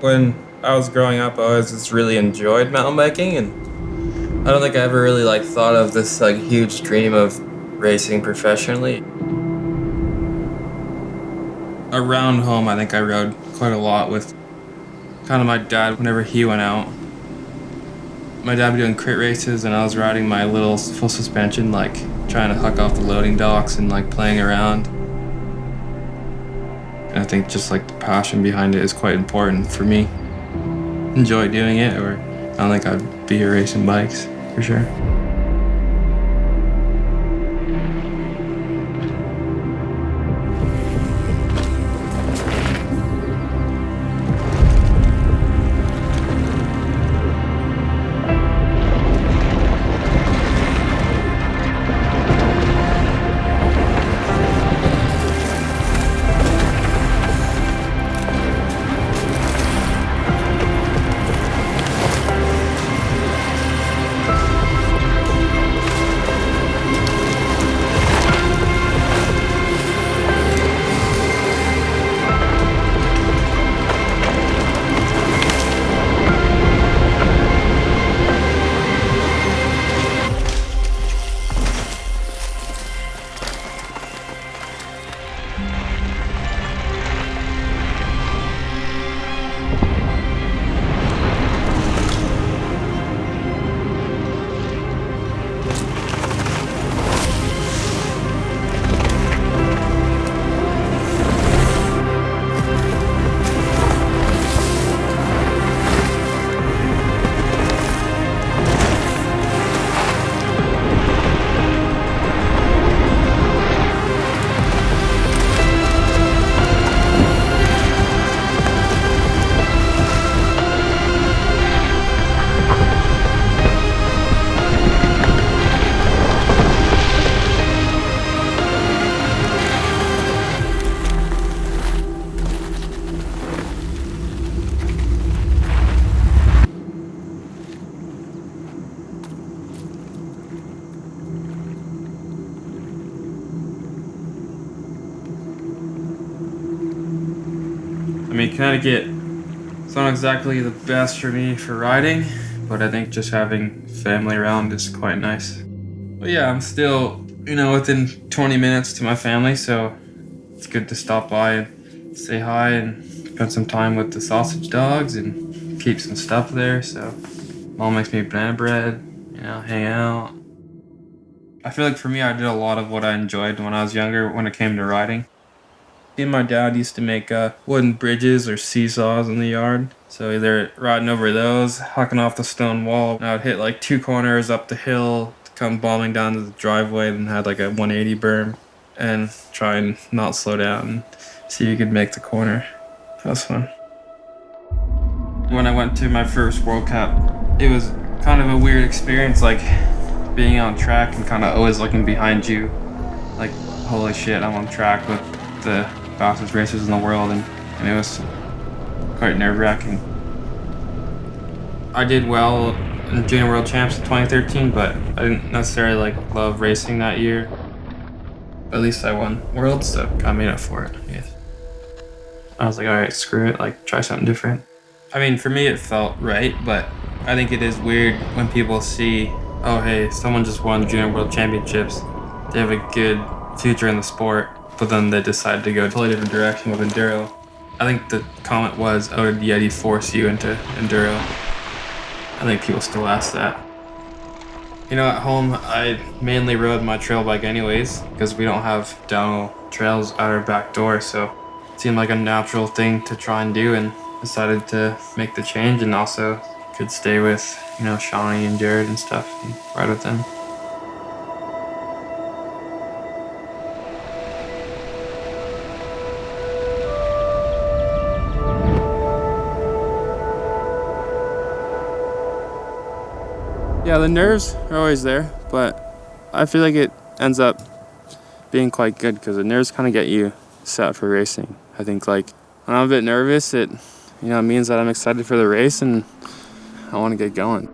When I was growing up, I always just really enjoyed mountain biking, and I don't think I ever really thought of this huge dream of racing professionally. Around home, I think I rode quite a lot with kind of my dad whenever he went out. My dad would be doing crit races, and I was riding my little full suspension, trying to huck off the loading docks and playing around. And I think just the passion behind it is quite important for me. Enjoy doing it, or I don't think I'd be here racing bikes for sure. I mean, Connecticut, it's not exactly the best for me for riding, but I think just having family around is quite nice. But yeah, I'm still, within 20 minutes to my family, so it's good to stop by and say hi and spend some time with the sausage dogs and keep some stuff there. So mom makes me banana bread, hang out. I feel like for me, I did a lot of what I enjoyed when I was younger when it came to riding. Me and my dad used to make wooden bridges or seesaws in the yard. So either riding over those, hucking off the stone wall, and I would hit 2 corners up the hill, come bombing down to the driveway, and had a 180 berm, and try and not slow down and see if you could make the corner. That was fun. When I went to my first World Cup, it was kind of a weird experience, being on track and kind of always looking behind you. Holy shit, I'm on track with the fastest racers in the world, and it was quite nerve-wracking. I did well in Junior World Champs in 2013, but I didn't necessarily love racing that year. At least I won Worlds, so I made up for it, I guess. I was alright, screw it, try something different. I mean, for me it felt right, but I think it is weird when people see, oh hey, someone just won Junior World Championships, they have a good future in the sport, but then they decide to go a totally different direction with Enduro. I think the comment was, oh, did Yeti force you into Enduro? I think people still ask that. At home, I mainly rode my trail bike anyways, because we don't have downhill trails out our back door, so it seemed like a natural thing to try and do, and decided to make the change, and also could stay with, Shawnee and Jared and stuff, and ride with them. Yeah, the nerves are always there, but I feel like it ends up being quite good because the nerves kind of get you set for racing. I think when I'm a bit nervous, it means that I'm excited for the race and I want to get going.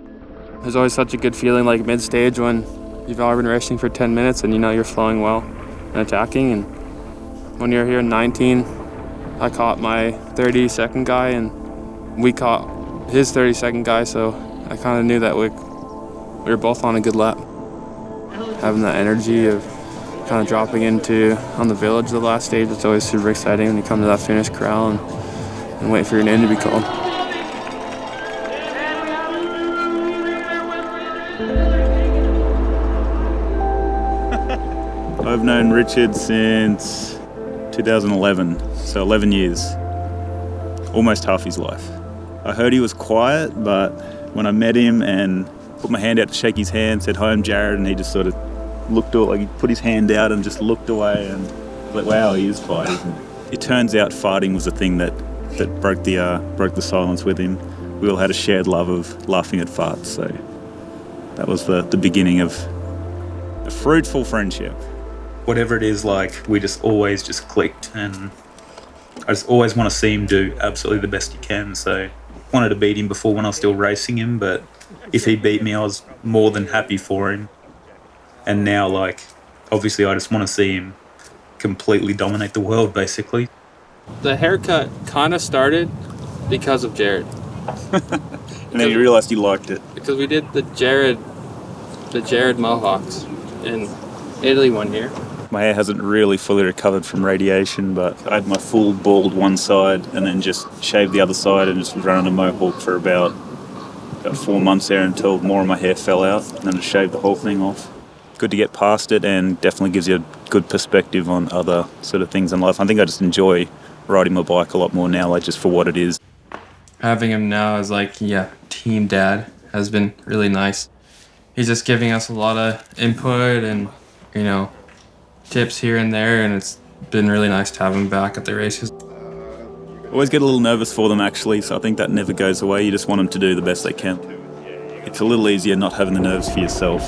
There's always such a good feeling mid-stage when you've already been racing for 10 minutes and you're flowing well and attacking. And when you're here in 19, I caught my 30-second guy and we caught his 30-second guy, so I kind of knew that we were both on a good lap. Having that energy of kind of dropping into on the village the last stage, it's always super exciting when you come to that finish corral and wait for your name to be called. I've known Richard since 2011, so 11 years, almost half his life. I heard he was quiet, but when I met him and put my hand out to shake his hand, said, "Hi, I'm Jared," and he just sort of looked away, like he put his hand out and just looked away, and I was like, wow, he is quiet, isn't he? It turns out farting was the thing that broke the silence with him. We all had a shared love of laughing at farts, so that was the beginning of a fruitful friendship. Whatever it is, like, we just always just clicked, and I just always want to see him do absolutely the best he can. So wanted to beat him before when I was still racing him, but if he beat me, I was more than happy for him. And now, like, obviously I just want to see him completely dominate the world, basically. The haircut kind of started because of Jared. And then you realised you liked it. Because we did the Jared Mohawks in Italy one year. My hair hasn't really fully recovered from radiation, but I had my full bald one side and then just shaved the other side and just was running a mohawk for about 4 months there until more of my hair fell out, and then I shaved the whole thing off. Good to get past it, and definitely gives you a good perspective on other sort of things in life. I think I just enjoy riding my bike a lot more now, like just for what it is. Having him now as team dad has been really nice. He's just giving us a lot of input and, tips here and there, and it's been really nice to have him back at the races. Always get a little nervous for them, actually, so I think that never goes away. You just want them to do the best they can. It's a little easier not having the nerves for yourself.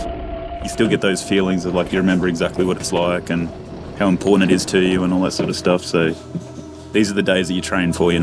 You still get those feelings of like you remember exactly what it's like and how important it is to you and all that sort of stuff, so these are the days that you train for,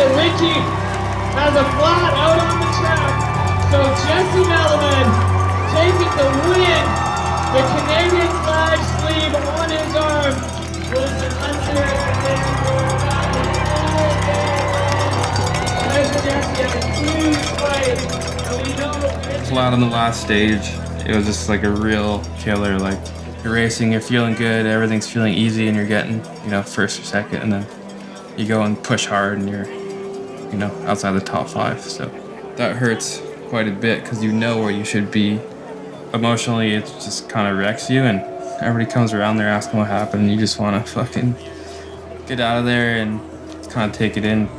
Richie has a flat out on the track. So Jesse Melliman taking the win. The Canadian flag sleeve on his arm was an unserious Flat on the last stage, it was just like a real killer. Like, you're racing, you're feeling good, everything's feeling easy, and you're getting, first or second, and then you go and push hard and you're, outside the top 5. So that hurts quite a bit because you know where you should be. Emotionally, it just kind of wrecks you, and everybody comes around there asking what happened, and you just want to fucking get out of there and kind of take it in.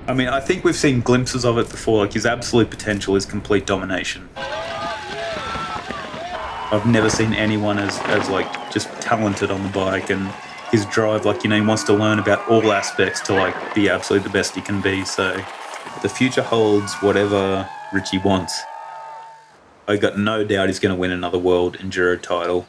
I mean, I think we've seen glimpses of it before. Like, his absolute potential is complete domination. I've never seen anyone as just talented on the bike, and his drive, he wants to learn about all aspects to be absolutely the best he can be. So the future holds whatever Richie wants. I got no doubt he's going to win another world enduro title.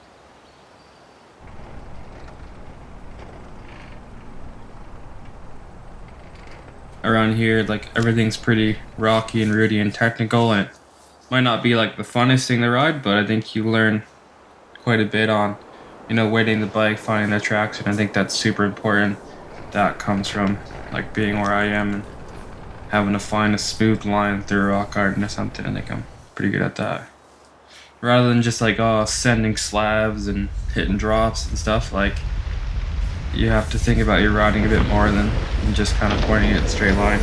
Around here, everything's pretty rocky and rooty and technical, and it might not be the funnest thing to ride, but I think you learn quite a bit on, weighting the bike, finding the traction. I think that's super important. That comes from being where I am and having to find a smooth line through a rock garden or something. I think I'm pretty good at that. Rather than just sending slabs and hitting drops and stuff, you have to think about your riding a bit more than just kind of pointing it in a straight line.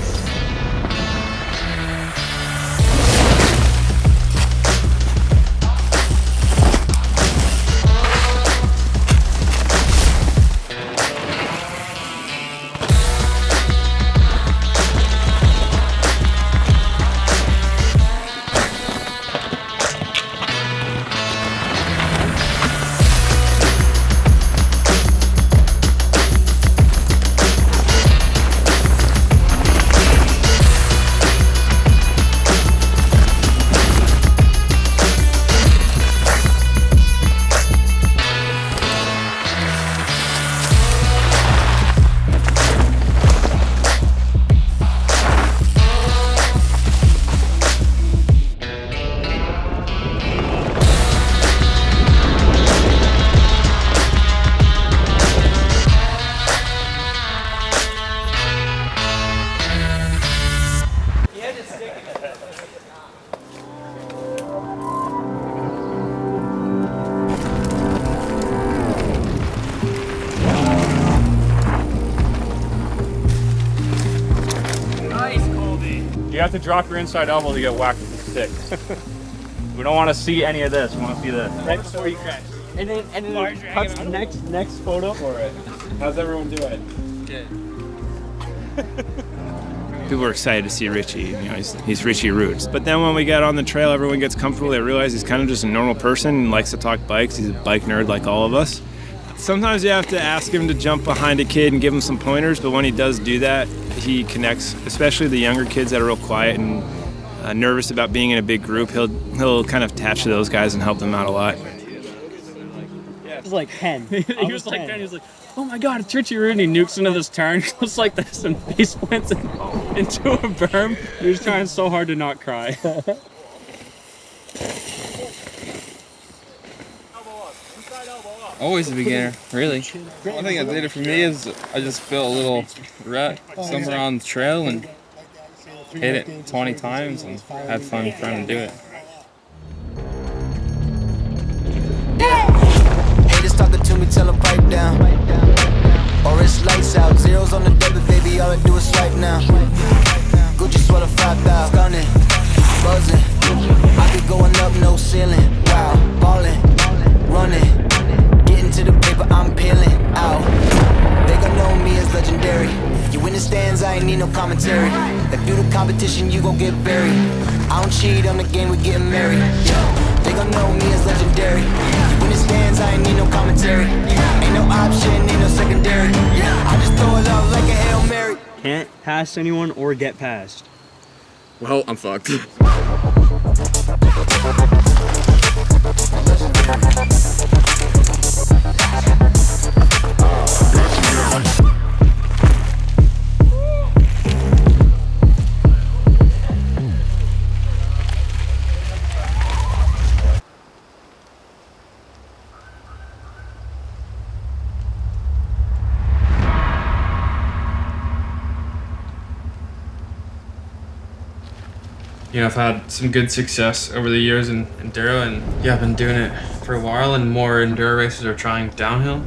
You have to drop your inside elbow to get whacked with the stick. We don't want to see any of this. We want to see this. Right before you crash. And then cuts next photo for it. How's everyone doing? Good. People were excited to see Richie. You know, he's Richie Rude. But then when we get on the trail, everyone gets comfortable. They realize he's kind of just a normal person and likes to talk bikes. He's a bike nerd like all of us. Sometimes you have to ask him to jump behind a kid and give him some pointers, but when he does do that, he connects, especially the younger kids that are real quiet and nervous about being in a big group. He'll kind of attach to those guys and help them out a lot. It was like 10. He was like 10. He was like, oh my God, it's Richie Rude. And he nukes into this turn, goes like this, and face plants into a berm. He was trying so hard to not cry. Always a beginner, really. One thing that did it for me is I just built a little rut somewhere on the trail and hit it 20 times and had fun trying to do it. Haters talking to me, tell them pipe down. Or it's lights out, zeros on the debit, baby, all I do is swipe now. Gucci sweater 5,000, stunning, buzzing. I be going up, no ceiling. Wow, ballin', running. To the paper, I'm peeling out. They gon' know me as legendary. You in the stands, I ain't need no commentary. If you the competition, you gon' get buried. I don't cheat on the game, we getting married. Yeah. They gon' know me as legendary. You in the stands, I ain't need no commentary. Ain't no option, ain't no secondary. I just throw it up like a Hail Mary. Can't pass anyone or get passed. Well, I'm fucked. You know, I've had some good success over the years in Enduro, and yeah, I've been doing it for a while, and more Enduro races are trying downhill.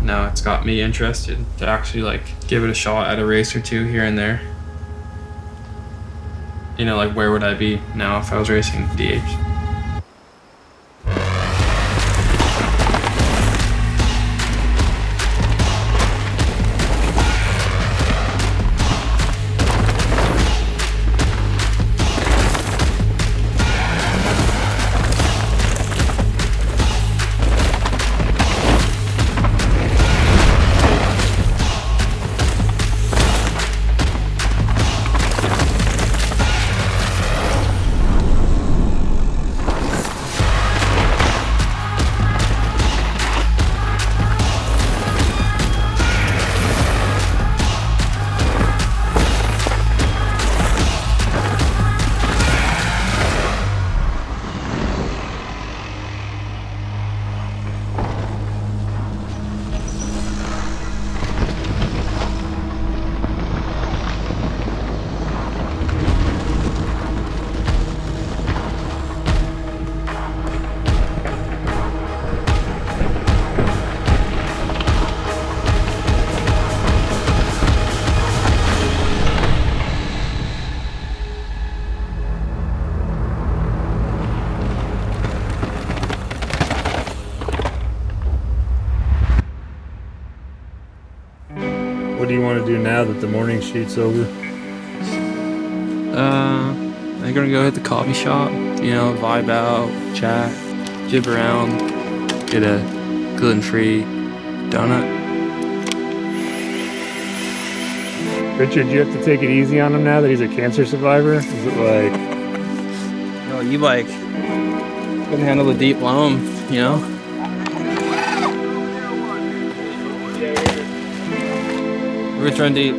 Now it's got me interested to actually like give it a shot at a race or two here and there. You know, like where would I be now if I was racing DH? What do you want to do now that the morning shoot's over? I'm gonna go hit the coffee shop, you know, vibe out, chat, jib around, get a gluten-free donut. Richard, you have to take it easy on him now that he's a cancer survivor? Is it like... No, you like couldn't handle the deep loam, you know? Which run deep?